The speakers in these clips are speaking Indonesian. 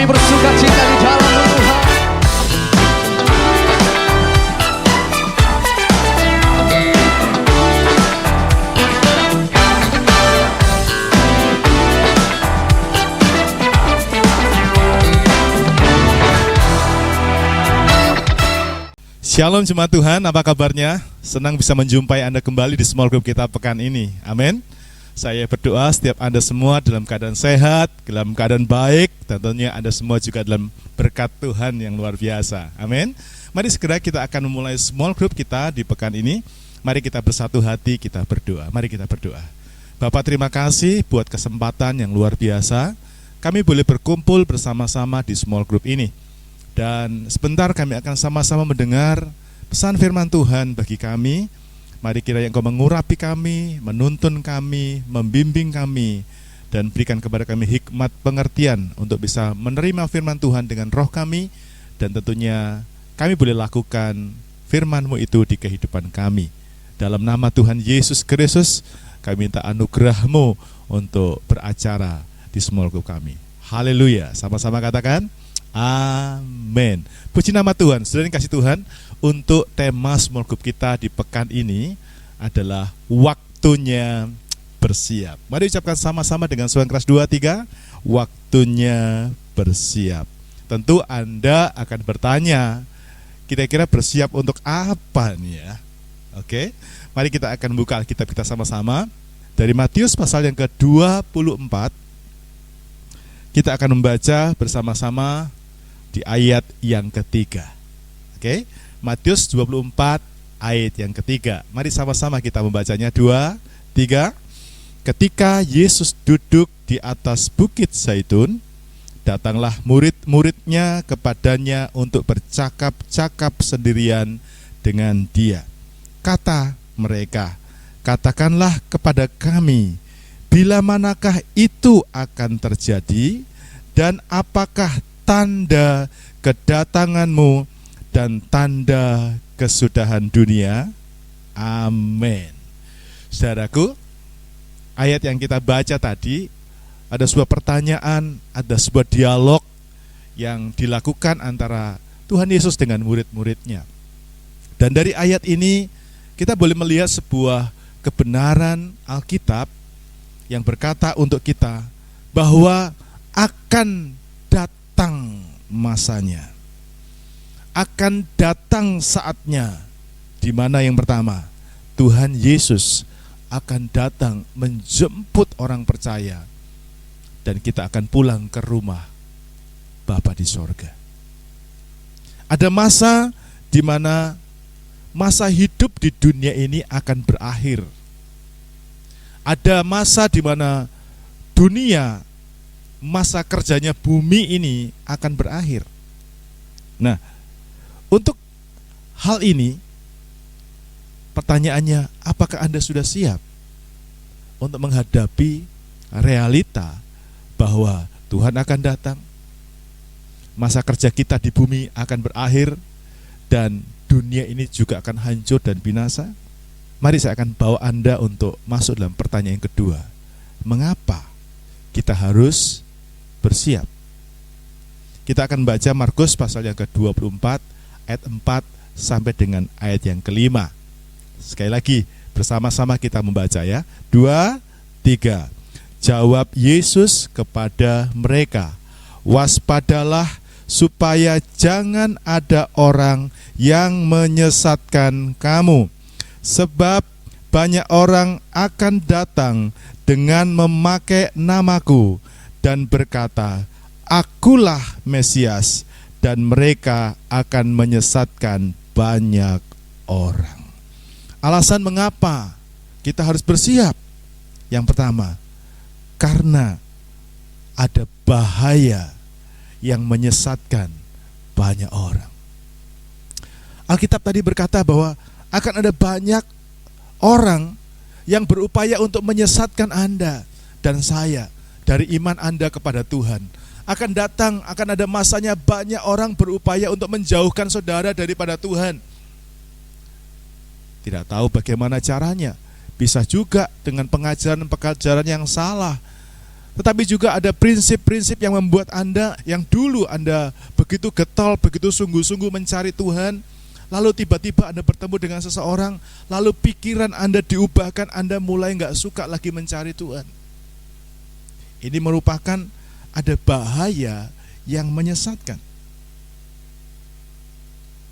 Mari bersukacita di dalam Tuhan. Shalom jemaat Tuhan, apa kabarnya? Senang bisa menjumpai Anda kembali di small group kita pekan ini. Amin. Saya berdoa setiap Anda semua dalam keadaan sehat, dalam keadaan baik, dan tentunya Anda semua juga dalam berkat Tuhan yang luar biasa. Amin. Mari segera kita akan memulai small group kita di pekan ini. Mari kita bersatu hati, kita berdoa. Mari kita berdoa. Bapak, terima kasih buat kesempatan yang luar biasa. Kami boleh berkumpul bersama-sama di small group ini. Dan sebentar kami akan sama-sama mendengar pesan firman Tuhan bagi kami. Mari kiranya Engkau mengurapi kami, menuntun kami, membimbing kami, dan berikan kepada kami hikmat pengertian untuk bisa menerima firman Tuhan dengan roh kami. Dan tentunya kami boleh lakukan firman-Mu itu di kehidupan kami. Dalam nama Tuhan Yesus Kristus, kami minta anugerah-Mu untuk beracara di small group kami. Haleluya, sama-sama katakan amin. Puji nama Tuhan. Saudara yang kasih Tuhan, untuk tema small group kita di pekan ini adalah waktunya bersiap. Mari ucapkan sama-sama dengan suara keras 2, 3. Waktunya bersiap. Tentu Anda akan bertanya, kira-kira bersiap untuk apa nih ya? Oke, mari kita akan buka Alkitab kita sama-sama. Dari Matius pasal yang ke-24, kita akan membaca bersama-sama di ayat yang ketiga. Oke, Matius 24 ayat yang ketiga. Mari sama-sama kita membacanya. 2, 3. Ketika Yesus duduk di atas bukit Zaitun, datanglah murid-muridnya kepadanya untuk bercakap-cakap sendirian dengan dia. Kata mereka, katakanlah kepada kami, bila manakah itu akan terjadi, dan apakah tanda kedatanganmu dan tanda kesudahan dunia? Amin. Saudaraku, ayat yang kita baca tadi, ada sebuah pertanyaan, ada sebuah dialog yang dilakukan antara Tuhan Yesus dengan murid-muridnya. Dan dari ayat ini kita boleh melihat sebuah kebenaran Alkitab yang berkata untuk kita bahwa akan datang masanya, akan datang saatnya, di mana yang pertama, Tuhan Yesus akan datang menjemput orang percaya, dan kita akan pulang ke rumah Bapa di sorga. Ada masa di mana masa hidup di dunia ini akan berakhir. Ada masa di mana dunia, masa kerjanya bumi ini akan berakhir. Nah, untuk hal ini, pertanyaannya, apakah Anda sudah siap untuk menghadapi realita bahwa Tuhan akan datang, masa kerja kita di bumi akan berakhir, dan dunia ini juga akan hancur dan binasa? Mari saya akan bawa Anda untuk masuk dalam pertanyaan yang kedua. Mengapa kita harus bersiap? Kita akan baca Markus pasal yang ke-24 ayat 4 sampai dengan ayat yang ke-5. Sekali lagi bersama-sama kita membaca ya. 2, 3. Jawab Yesus kepada mereka, waspadalah supaya jangan ada orang yang menyesatkan kamu, sebab banyak orang akan datang dengan memakai namaku dan berkata, akulah Mesias, dan mereka akan menyesatkan banyak orang. Alasan mengapa kita harus bersiap? Yang pertama, karena ada bahaya yang menyesatkan banyak orang. Alkitab tadi berkata bahwa akan ada banyak orang yang berupaya untuk menyesatkan Anda dan saya dari iman Anda kepada Tuhan. Akan ada masanya banyak orang berupaya untuk menjauhkan saudara daripada Tuhan. Tidak tahu bagaimana caranya. Bisa juga dengan pengajaran-pengajaran yang salah. tetapi juga ada prinsip-prinsip yang membuat Anda, yang dulu Anda begitu getol, begitu sungguh-sungguh mencari Tuhan, lalu tiba-tiba Anda bertemu dengan seseorang, lalu pikiran Anda diubahkan, Anda mulai nggak suka lagi mencari Tuhan. Ini merupakan ada bahaya yang menyesatkan.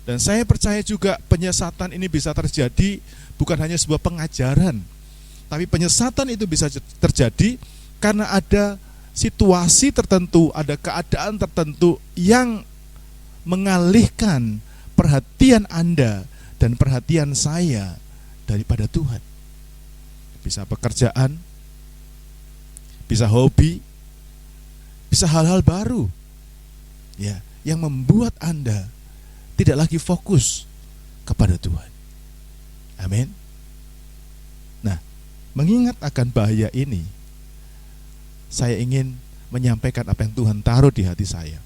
Dan saya percaya juga penyesatan ini bisa terjadi bukan hanya sebuah pengajaran, tapi penyesatan itu bisa terjadi karena ada situasi tertentu, ada keadaan tertentu yang mengalihkan perhatian Anda dan perhatian saya daripada Tuhan. Bisa pekerjaan, bisa hobi, bisa hal-hal baru, ya, yang membuat Anda tidak lagi fokus kepada Tuhan. Amin. Nah, mengingat akan bahaya ini, saya ingin menyampaikan apa yang Tuhan taruh di hati saya.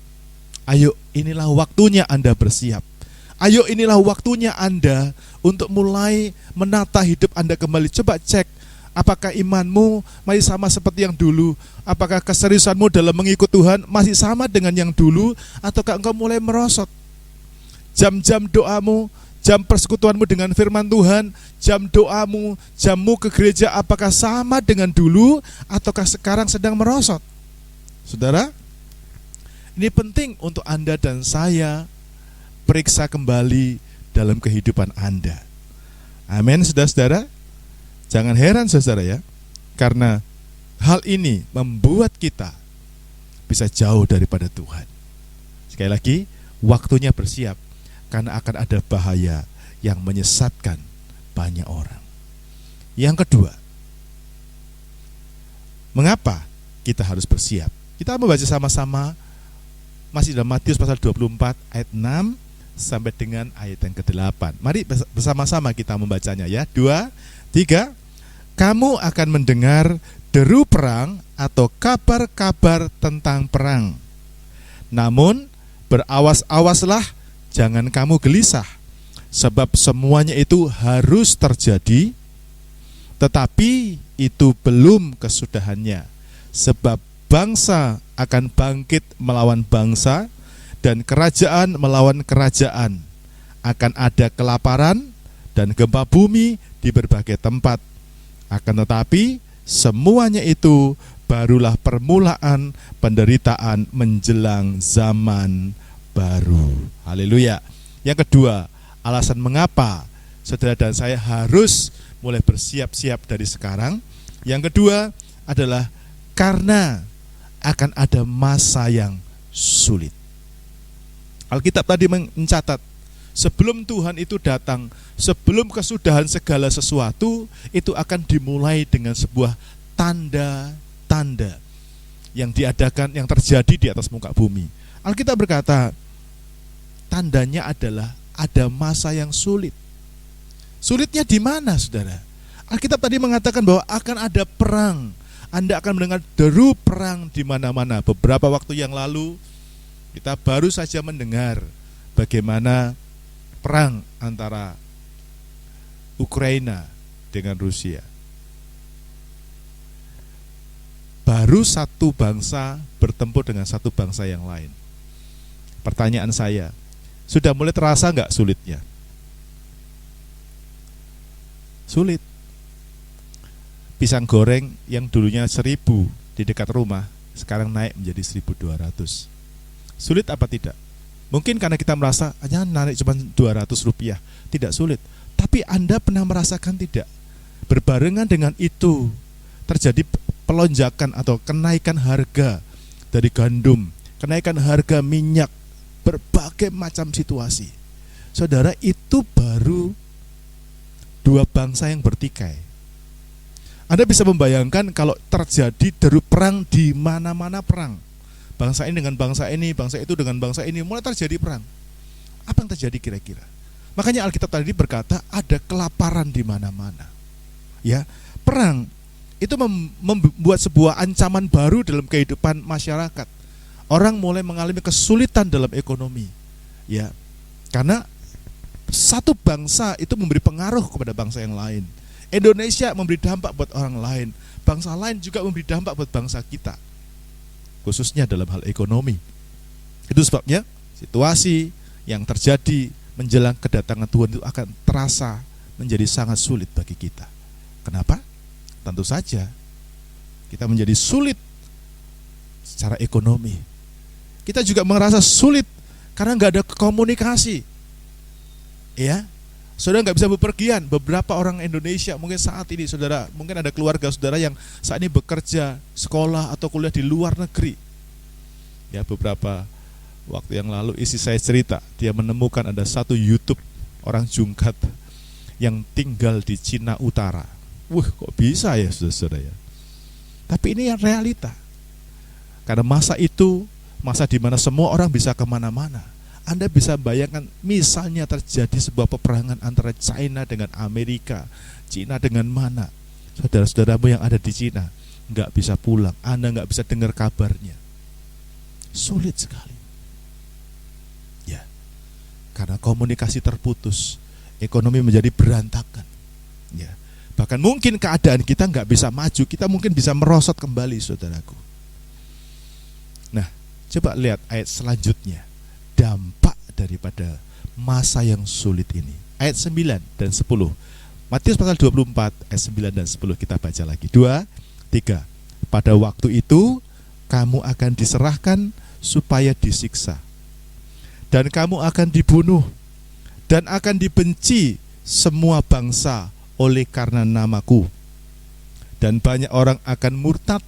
Ayo, inilah waktunya Anda bersiap. Ayo, inilah waktunya Anda untuk mulai menata hidup Anda kembali. Coba cek, apakah imanmu masih sama seperti yang dulu? Apakah keseriusanmu dalam mengikut Tuhan masih sama dengan yang dulu? Ataukah engkau mulai merosot? Jam-jam doamu, jam persekutuanmu dengan firman Tuhan, jam doamu, jammu ke gereja, apakah sama dengan dulu ataukah sekarang sedang merosot? Saudara, ini penting untuk Anda dan saya periksa kembali dalam kehidupan Anda. Amin, saudara-saudara. Jangan heran saudara ya, karena hal ini membuat kita bisa jauh daripada Tuhan. Sekali lagi, waktunya bersiap, karena akan ada bahaya yang menyesatkan banyak orang. Yang kedua, mengapa kita harus bersiap? Kita membaca sama-sama masih dalam Matius pasal 24 ayat 6 sampai dengan ayat yang ke-8. Mari bersama-sama kita membacanya ya. 2, 3. Kamu akan mendengar deru perang atau kabar-kabar tentang perang. Namun berawas-awaslah, jangan kamu gelisah, sebab semuanya itu harus terjadi, tetapi itu belum kesudahannya. Sebab bangsa akan bangkit melawan bangsa, dan kerajaan melawan kerajaan. Akan ada kelaparan dan gempa bumi di berbagai tempat. Akan tetapi semuanya itu barulah permulaan penderitaan menjelang zaman baru. Haleluya. Yang kedua, alasan mengapa saudara dan saya harus mulai bersiap-siap dari sekarang. Yang kedua adalah karena akan ada masa yang sulit. Alkitab tadi mencatat, sebelum Tuhan itu datang, sebelum kesudahan segala sesuatu, itu akan dimulai dengan sebuah tanda-tanda yang diadakan, yang terjadi di atas muka bumi. Alkitab berkata, tandanya adalah ada masa yang sulit. Sulitnya di mana, saudara? Alkitab tadi mengatakan bahwa akan ada perang. Anda akan mendengar deru perang di mana-mana. Beberapa waktu yang lalu, kita baru saja mendengar bagaimana perang antara Ukraina dengan Rusia. Baru satu bangsa bertempur dengan satu bangsa yang lain. Pertanyaan saya, sudah mulai terasa nggak sulitnya? Sulit. Pisang goreng yang dulunya 1.000 di dekat rumah, sekarang naik menjadi 1.200. Sulit apa tidak? Mungkin karena kita merasa hanya naik cuma 200 rupiah, tidak sulit. Tapi Anda pernah merasakan tidak? Berbarengan dengan itu terjadi pelonjakan atau kenaikan harga dari gandum, kenaikan harga minyak, berbagai macam situasi. Saudara, itu baru dua bangsa yang bertikai. Anda bisa membayangkan kalau terjadi deru perang di mana-mana perang. Bangsa ini dengan bangsa ini, bangsa itu dengan bangsa ini, mulai terjadi perang. Apa yang terjadi kira-kira? Makanya Alkitab tadi berkata ada kelaparan di mana-mana. Ya, perang itu membuat sebuah ancaman baru dalam kehidupan masyarakat. Orang mulai mengalami kesulitan dalam ekonomi. Ya. Karena satu bangsa itu memberi pengaruh kepada bangsa yang lain. Indonesia memberi dampak buat orang lain, bangsa lain juga memberi dampak buat bangsa kita. khususnya dalam hal ekonomi. Itu sebabnya situasi yang terjadi menjelang kedatangan Tuhan itu akan terasa menjadi sangat sulit bagi kita. Kenapa? Tentu saja kita menjadi sulit secara ekonomi. Kita juga merasa sulit karena nggak ada komunikasi. Ya, saudara nggak bisa bepergian. Beberapa orang Indonesia mungkin saat ini, saudara, mungkin ada keluarga saudara yang saat ini bekerja, sekolah atau kuliah di luar negeri. Ya, beberapa waktu yang lalu isi saya cerita, dia menemukan ada satu YouTube orang Jungkat yang tinggal di Cina Utara. Kok bisa ya saudara-saudara ya? Tapi ini yang realita. Karena masa itu, masa di mana semua orang bisa kemana-mana. Anda bisa bayangkan misalnya terjadi sebuah peperangan antara China dengan Amerika, Cina dengan mana. Saudara-saudaramu yang ada di Cina nggak bisa pulang, Anda nggak bisa dengar kabarnya. Sulit sekali. Karena komunikasi terputus, ekonomi menjadi berantakan. Ya, bahkan mungkin keadaan kita nggak bisa maju, kita mungkin bisa merosot kembali, saudaraku. Nah, coba lihat ayat selanjutnya, dampak daripada masa yang sulit ini. Ayat 9 dan 10. Matius pasal 24 ayat 9 dan 10 kita baca lagi. 2, 3. Pada waktu itu kamu akan diserahkan supaya disiksa, dan kamu akan dibunuh, dan akan dibenci semua bangsa oleh karena namaku. Dan banyak orang akan murtad,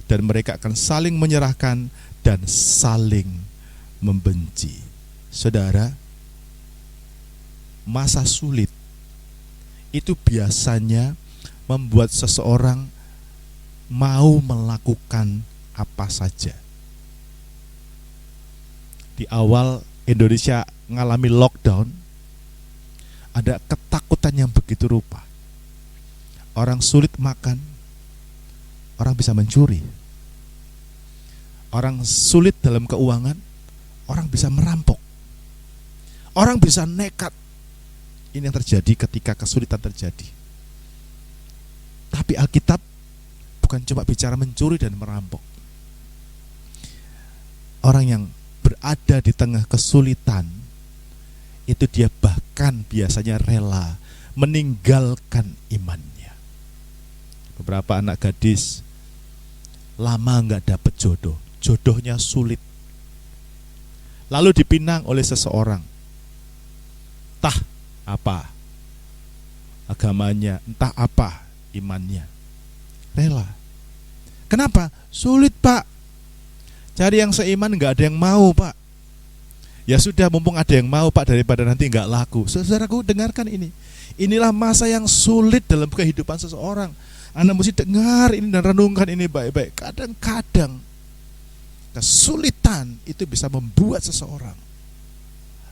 dan mereka akan saling menyerahkan dan saling membenci. Saudara, masa sulit itu biasanya membuat seseorang mau melakukan apa saja. Di awal Indonesia mengalami lockdown, ada ketakutan yang begitu rupa. Orang sulit makan, orang bisa mencuri. Orang sulit dalam keuangan, orang bisa merampok. Orang bisa nekat. Ini yang terjadi ketika kesulitan terjadi. Tapi Alkitab bukan cuma bicara mencuri dan merampok. Orang yang berada di tengah kesulitan itu dia bahkan biasanya rela meninggalkan imannya. Beberapa anak gadis lama nggak dapat jodoh, jodohnya sulit, lalu dipinang oleh seseorang, entah apa agamanya, entah apa imannya, rela. Kenapa? Sulit, Pak. Cari yang seiman nggak ada yang mau, Pak. Ya sudah, mumpung ada yang mau, Pak, daripada nanti nggak laku. Saudaraku, dengarkan ini. Inilah masa yang sulit dalam kehidupan seseorang. Anda mesti dengar ini dan renungkan ini baik-baik. Kadang-kadang kesulitan itu bisa membuat seseorang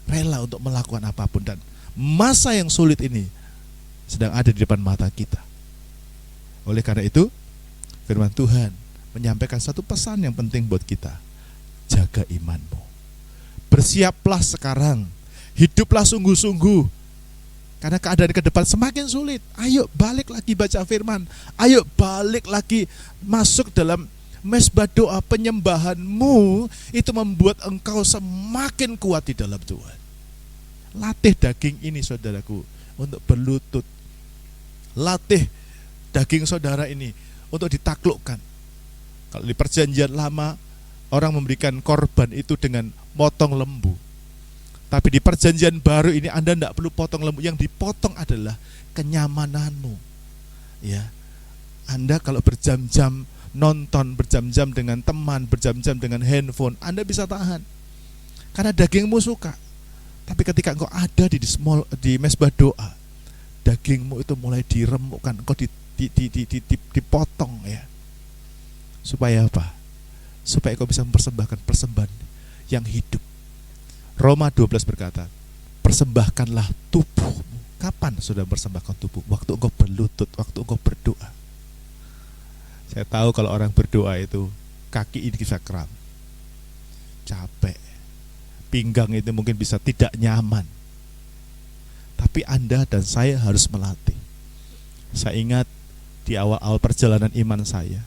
rela untuk melakukan apapun. Dan masa yang sulit ini sedang ada di depan mata kita. Oleh karena itu, firman Tuhan menyampaikan satu pesan yang penting buat kita. Jaga imanmu. Bersiaplah sekarang. Hiduplah sungguh-sungguh. Karena keadaan ke depan semakin sulit. Ayo balik lagi baca firman. Ayo balik lagi masuk dalam mesbah doa. Penyembahanmu itu membuat engkau semakin kuat di dalam Tuhan. Latih daging ini, saudaraku, untuk berlutut. Latih daging saudara ini untuk ditaklukkan. Kalau di perjanjian lama, orang memberikan korban itu dengan potong lembu. Tapi di perjanjian baru ini Anda tidak perlu potong lembu. Yang dipotong adalah kenyamananmu. Ya, Anda kalau berjam-jam nonton, berjam-jam dengan teman, berjam-jam dengan handphone, Anda bisa tahan. Karena dagingmu suka. Tapi ketika engkau ada di mesbah doa, dagingmu itu mulai diremukkan, engkau dipotong, ya. Supaya apa? Supaya kau bisa mempersembahkan persembahan yang hidup. Roma 12 berkata, persembahkanlah tubuhmu. Kapan sudah mempersembahkan tubuh? Waktu engkau berlutut, waktu engkau berdoa. Saya tahu kalau orang berdoa itu kaki ini bisa kram, capek, pinggang itu mungkin bisa tidak nyaman. Tapi Anda dan saya harus melatih. Saya ingat di awal-awal perjalanan iman saya,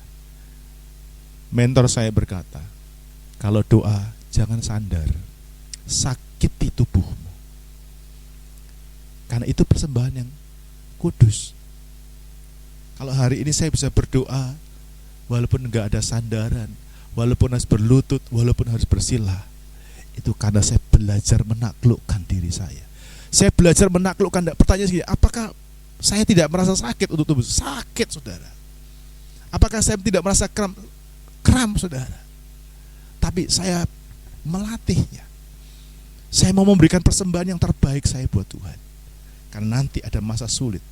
mentor saya berkata, Kalau doa, jangan sandar. Sakiti tubuhmu. Karena itu persembahan yang kudus. Kalau hari ini saya bisa berdoa, walaupun enggak ada sandaran, walaupun harus berlutut, walaupun harus bersila, itu karena saya belajar menaklukkan diri saya. Saya belajar menaklukkan. Pertanyaan segini, apakah saya tidak merasa sakit untuk tubuh? Sakit, saudara. Apakah saya tidak merasa kram, saudara? Tapi saya melatihnya. Saya mau memberikan persembahan yang terbaik saya buat Tuhan. Karena nanti ada masa sulit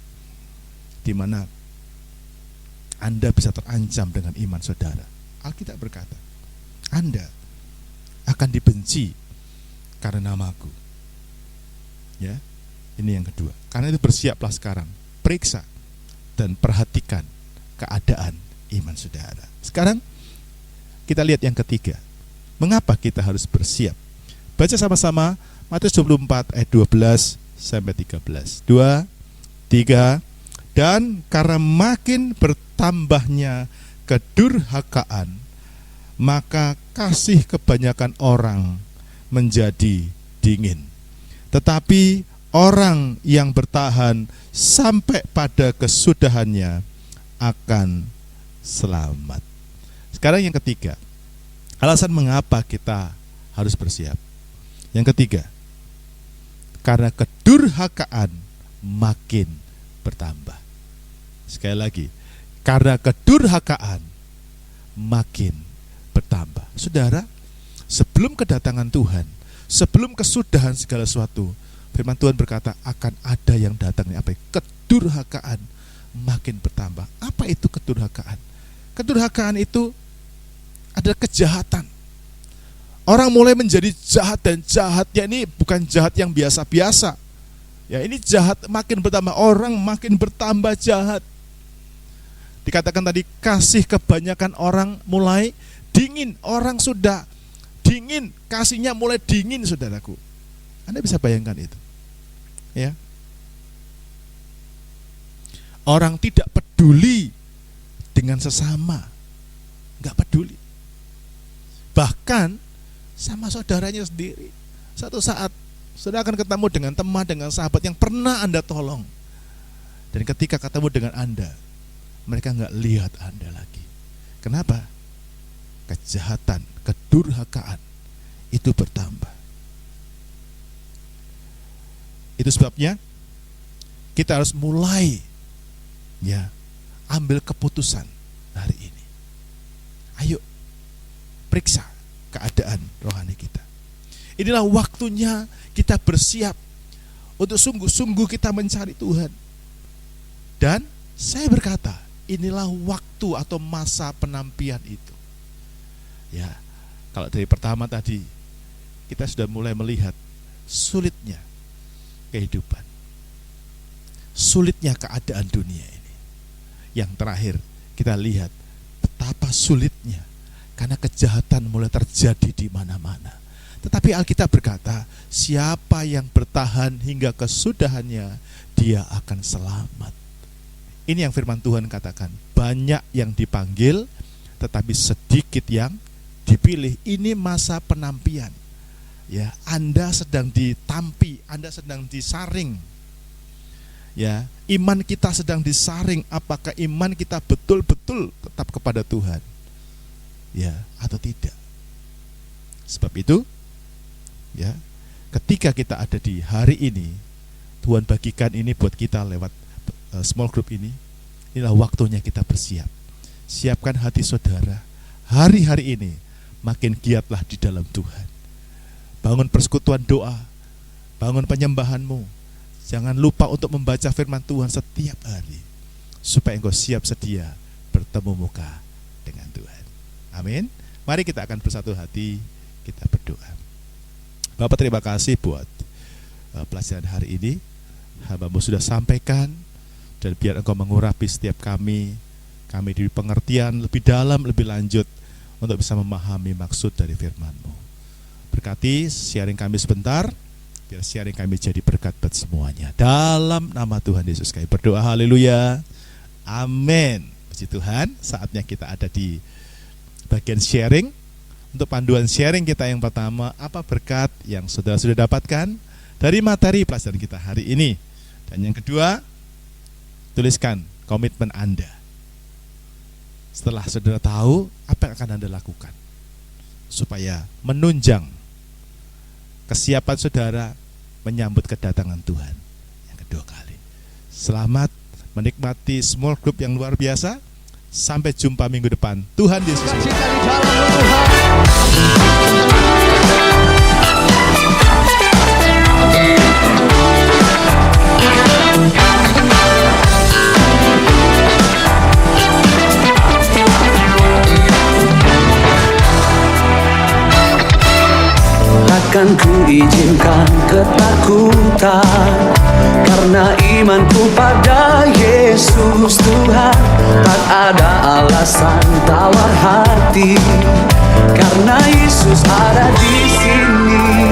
di mana Anda bisa terancam dengan iman saudara. Alkitab berkata, Anda akan dibenci karena namaku. Ya, ini yang kedua. Karena itu bersiaplah sekarang, periksa dan perhatikan keadaan iman saudara. Sekarang kita lihat yang ketiga. Mengapa kita harus bersiap? Baca sama-sama Matius 24 ayat 12 sampai 13. 2, 3. Dan karena makin bertambahnya kedurhakaan, maka kasih kebanyakan orang menjadi dingin. Tetapi orang yang bertahan sampai pada kesudahannya akan selamat. Sekarang yang ketiga, alasan mengapa kita harus bersiap. Yang ketiga, karena kedurhakaan makin bertambah. Sekali lagi, karena kedurhakaan makin bertambah. Saudara, sebelum kedatangan Tuhan, sebelum kesudahan segala sesuatu, firman Tuhan berkata akan ada yang datang. Apa? Kedurhakaan makin bertambah. Apa itu kedurhakaan? Kedurhakaan itu adalah kejahatan. Orang mulai menjadi jahat, dan jahatnya ini bukan jahat yang biasa-biasa. Ya, ini jahat makin bertambah, orang makin bertambah jahat. Dikatakan tadi, kasih kebanyakan orang mulai dingin. Orang sudah dingin, kasihnya mulai dingin, saudaraku. Anda bisa bayangkan itu. Ya. Orang tidak peduli dengan sesama. Enggak peduli. Bahkan sama saudaranya sendiri. Satu saat saudara akan ketemu dengan teman, dengan sahabat yang pernah Anda tolong. Dan ketika ketemu dengan Anda, mereka enggak lihat Anda lagi. Kenapa? Kejahatan, kedurhakaan itu bertambah. Itu sebabnya kita harus mulai ambil keputusan hari ini. Ayo periksa keadaan rohani kita. Inilah waktunya kita bersiap untuk sungguh-sungguh kita mencari Tuhan. Dan saya berkata, inilah waktu atau masa penampian itu. Ya, kalau dari pertama tadi kita sudah mulai melihat sulitnya kehidupan, sulitnya keadaan dunia ini. Yang terakhir kita lihat betapa sulitnya karena kejahatan mulai terjadi di mana-mana. Tetapi Alkitab berkata, siapa yang bertahan hingga kesudahannya, dia akan selamat. Ini yang firman Tuhan katakan, banyak yang dipanggil, tetapi sedikit yang dipilih. Ini masa penampian. Ya, Anda sedang ditampi, Anda sedang disaring. Ya, iman kita sedang disaring. Apakah iman kita betul-betul tetap kepada Tuhan? Ya, atau tidak? Sebab itu, ya, ketika kita ada di hari ini, Tuhan bagikan ini buat kita lewat small group ini. Inilah waktunya kita bersiap. Siapkan hati saudara. Hari-hari ini makin giatlah di dalam Tuhan. Bangun persekutuan doa, bangun penyembahanmu. Jangan lupa untuk membaca firman Tuhan setiap hari, supaya engkau siap sedia bertemu muka dengan Tuhan. Amin. Mari kita akan bersatu hati, kita berdoa. Bapak, terima kasih buat pelajaran hari ini. Hamba-Mu sudah sampaikan, dan biar Engkau mengurapi setiap kami diberi pengertian lebih dalam, lebih lanjut untuk bisa memahami maksud dari firman-Mu. Berkati sharing kami sebentar, biar sharing kami jadi berkat buat semuanya. Dalam nama Tuhan Yesus kami berdoa, haleluya, amin. Puji Tuhan, saatnya kita ada di bagian sharing. untuk panduan sharing kita yang pertama, apa berkat yang saudara sudah dapatkan dari materi pelajaran kita hari ini. Dan yang kedua, tuliskan komitmen Anda. Setelah saudara tahu, apa yang akan Anda lakukan supaya menunjang kesiapan saudara menyambut kedatangan Tuhan yang kedua kali. Selamat menikmati small group yang luar biasa. Sampai jumpa minggu depan. Tuhan Yesus. Cinta di dalam Tuhan. Takkan ku izinkan ketakutan, karena imanku pada Yesus Tuhan. Tak ada alasan tawar hati, karena Yesus ada di sini.